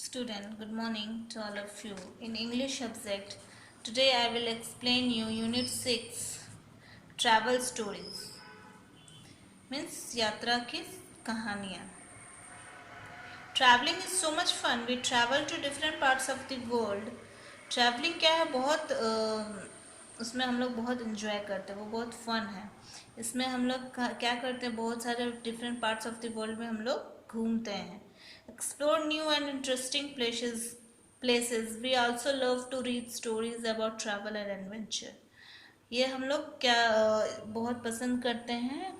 Student, good morning to all of you. In English subject, today I will explain you Unit 6 Travel Stories. Means यात्रा की कहानियाँ. Traveling is so much fun. We travel to different parts of the world. Traveling क्या है बहुत उसमें हम लोग बहुत enjoy करते हैं, वो बहुत fun है. इसमें हम लोग क्या करते हैं, बहुत सारे different parts of the world में हम लोग घूमते हैं. Explore new and interesting places. We also love to read stories about travel and adventure. ये हम लोग क्या बहुत पसंद करते हैं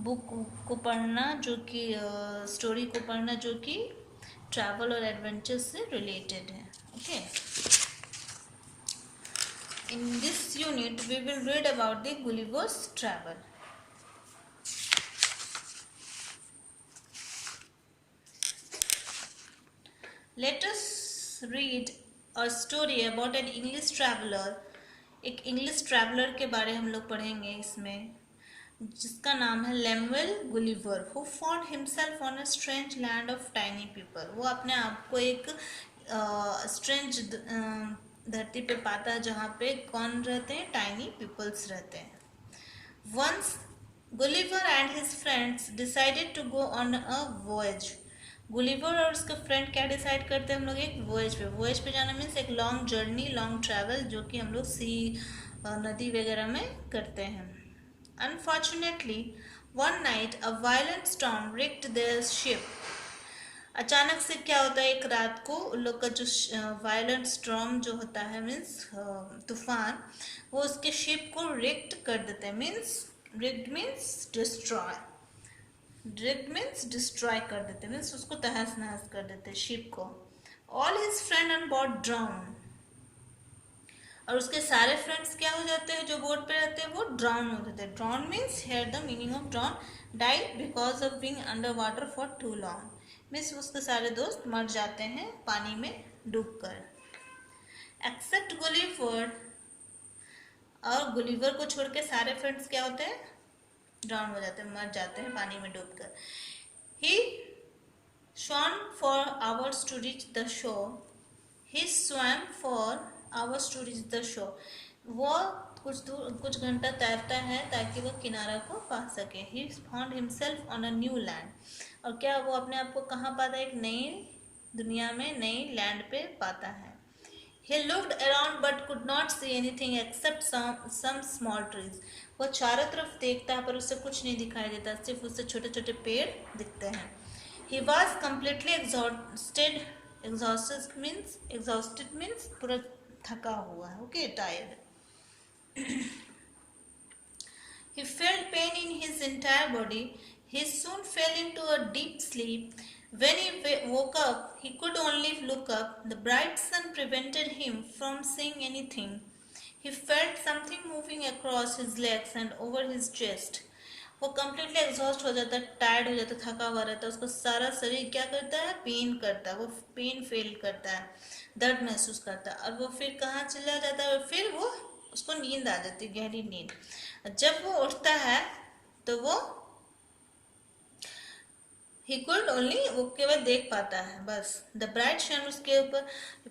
बुक को पढ़ना, जो कि स्टोरी को पढ़ना जो कि ट्रैवल और एडवेंचर से रिलेटेड है. Okay, in this unit we will read about the Gulliver's travel. Let us read a story about an English traveler. एक इंग्लिश ट्रैवलर के बारे हम लोग पढ़ेंगे इसमें, जिसका नाम है Lemuel Gulliver. Who found himself on a strange land of tiny people. वो अपने आप को एक स्ट्रेंज धरती पे पाता है जहाँ पे कौन रहते हैं, टाइनी पीपल्स रहते हैं. Once Gulliver and his friends decided to go on a voyage. Gulliver और उसके फ्रेंड क्या डिसाइड करते हैं, हम लोग एक वॉयज पे जाना. मीन्स एक लॉन्ग जर्नी, लॉन्ग ट्रैवल, जो कि हम लोग सी नदी वगैरह में करते हैं. Unfortunately one night a violent storm wrecked their ship. अचानक से क्या होता है, एक रात को उन लोग का जो वायलेंट स्टॉर्म जो होता है, मीन्स तूफान, वो उसके शिप को रिक्ट कर देते हैं. Means wrecked means destroy. Wrecked means destroy कर देते, मीन्स उसको तहस नहस कर देते शिप को. All his friend on board drown. और उसके सारे फ्रेंड्स क्या हो जाते हैं, जो बोट पे रहते हैं, वो ड्राउन हो जाते हैं. Drown means here the meaning of drown, died because of being under water for too long. Means उसके सारे दोस्त मर जाते हैं पानी में डूबकर. Accept Gulliver. और गुलिवर को छोड़ के सारे फ्रेंड्स क्या होते हैं, ड्राउन हो जाते हैं, मर जाते हैं पानी में डूबकर. ही swam for hours to reach the shore. He swam for hours to reach the shore. वो कुछ घंटा तैरता है ताकि वो किनारा को पा सके. He found himself on a new land. और क्या वो अपने आप को कहाँ पाता है, एक नई दुनिया में, नई लैंड पे पाता है. He looked around but could not see anything except some small trees. वो चारों तरफ देखता है पर उसे कुछ नहीं दिखाई देता, सिर्फ उसे छोटे छोटे पेड़ दिखते हैं. He was completely exhausted. Exhausted means पूरा थका हुआ है. Okay, tired. He felt pain in his entire body. He soon fell into a deep sleep. When he woke up, he could only look up. The bright sun prevented him from seeing anything. He felt something moving across his legs and over his chest. वो completely exhaust हो जाता है, tired हो जाता है, थका हुआ रहता है. उसका सारा शरीर क्या करता है, पेन करता है. वो पेन फील करता है, दर्द महसूस करता है. और वो फिर कहाँ चला जाता है, फिर वो उसको नींद आ जाती है, गहरी नींद. जब वो उठता है तो वो ही कुड ओनली, वो केवल देख पाता है बस. द ब्राइट सन उसके ऊपर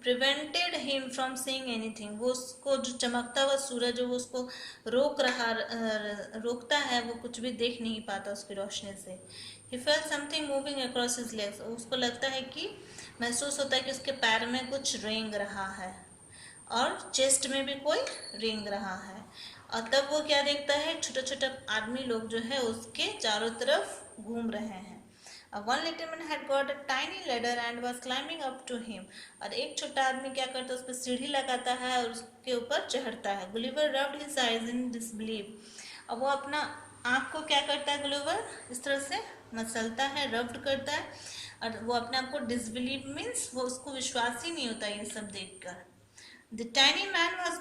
prevented him from seeing anything. वो उसको जो चमकता हुआ सूरज जो वो उसको रोकता है, वो कुछ भी देख नहीं पाता उसकी रोशनी से. He felt something moving across his legs. उसको लगता है कि महसूस होता है कि उसके पैर में कुछ रेंग रहा है और चेस्ट में भी कोई रेंग रहा है. और तब वो क्या देखता है, छोटे छोटे आदमी लोग जो है उसके चारों तरफ घूम रहे हैं. One little man had got a tiny ladder and was climbing up to him. और एक छोटा आदमी क्या करता है, उस पर सीढ़ी लगाता है और उसके ऊपर चढ़ता है. Gulliver rubbed his eyes in disbelief. अब वो अपना आँख को क्या करता है, Gulliver इस तरह से मसलता है, रब्ड करता है. और वो अपने आप को डिसबिलीव मीन्स वो उसको विश्वास ही नहीं होता ये सब देखकर. The tiny man was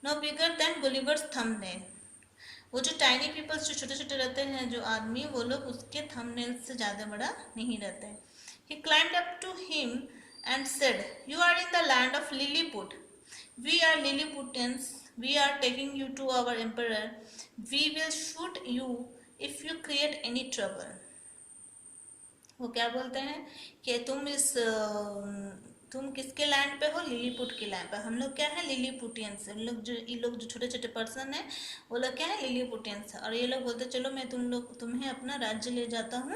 no bigger than Gulliver's thumbnail. वो जो टाइनी पीपल्स जो छोटे छोटे रहते हैं, जो आदमी, वो लोग उसके थंबनेल से ज़्यादा बड़ा नहीं रहते हैं. He climbed up to him and said, "You are in the land of Lilliput. We are Lilliputians. We are taking you to our emperor. We will shoot you if you create any trouble." वो क्या बोलते हैं कि तुम किसके land पे हो, Lilliput के लैंड पे। हम लोग क्या है, लिलीपुटियंस। हम लोग जो ये लोग जो छोटे छोटे पर्सन है वो लोग क्या है, लिलीपुटियंस है। और ये लोग बोलते चलो मैं तुम्हें अपना राज्य ले जाता हूँ,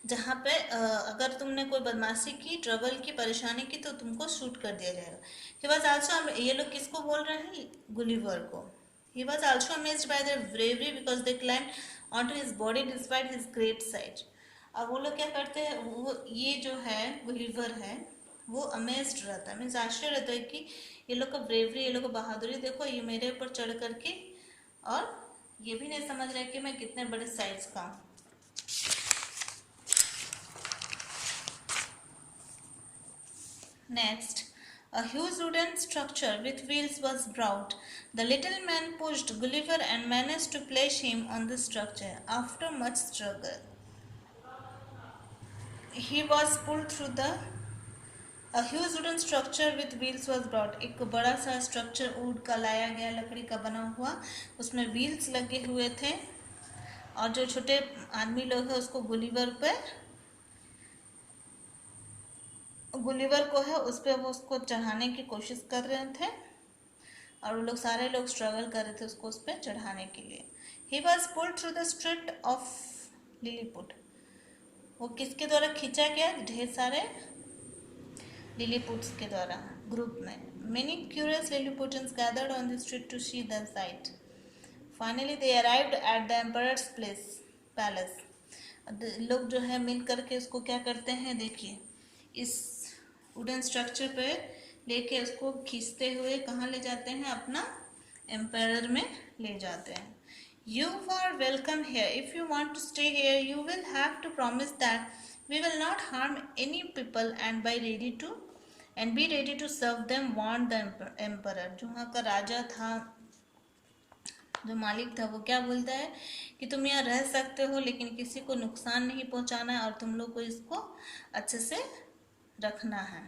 जहाँ पे अगर तुमने कोई बदमाशी की, ट्रबल की, परेशानी की तो तुमको शूट कर दिया जाएगा। ही वॉज आल्सो, ये लोग किसको बोल रहे हैं, गुलिवर को। He was also amazed by their bravery because they climbed onto his body despite his great size. अब वो लोग क्या करते हैं, वो ये जो है गुलिवर है वो अमेज्ड रहता है, मीन्स आश्चर्य रहता है कि ये लोग का ब्रेवरी, ये लोग का बहादुरी देखो, ये मेरे ऊपर चढ़ करके, और ये भी नहीं समझ रहे कि मैं कितने बड़े साइज का हूँ। Next, a huge wooden structure with wheels was brought. The little man pushed Gulliver and managed to place him on the structure. After much struggle, he was pulled through the A huge wooden structure with wheels was brought. एक बड़ा सा structure would का लाया गया, लकड़ी का बना हुआ, उसमें व्हील्स लगे हुए थे, और जो छोटे आदमी लोग हैं उसको गुलिवर को है उस पर वो उसको चढ़ाने की कोशिश कर रहे थे, और वो लोग सारे लोग स्ट्रगल कर रहे थे उसको उस पर चढ़ाने के लिए। He was pulled through the street of Lilliput. वो किसके द्वारा खींचा गया, ढेर सारे लिलीपुट्स के द्वारा, ग्रुप में। Many curious Lilliputians gathered on the street to see the sight. Finally they arrived at the emperor's palace. लोग जो है मिल करके उसको क्या करते हैं, देखिए इस वुडन स्ट्रक्चर पे लेके उसको खींचते हुए कहाँ ले जाते हैं, अपना एम्पायर में ले जाते हैं। You are welcome here. If you want to stay here, you will have to promise that we will not harm any people and be ready to serve them, warned the emperor. जो वहाँ का राजा था, जो मालिक था, वो क्या बोलता है कि तुम यहाँ रह सकते हो लेकिन किसी को नुकसान नहीं पहुँचाना है, और तुम लोग को इसको अच्छे से रखना है।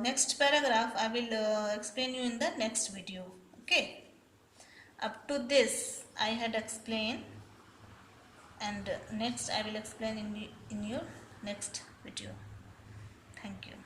Next paragraph I will explain you in the next video. Okay. Up to this I had explained, and next I will explain in your next video. Thank you.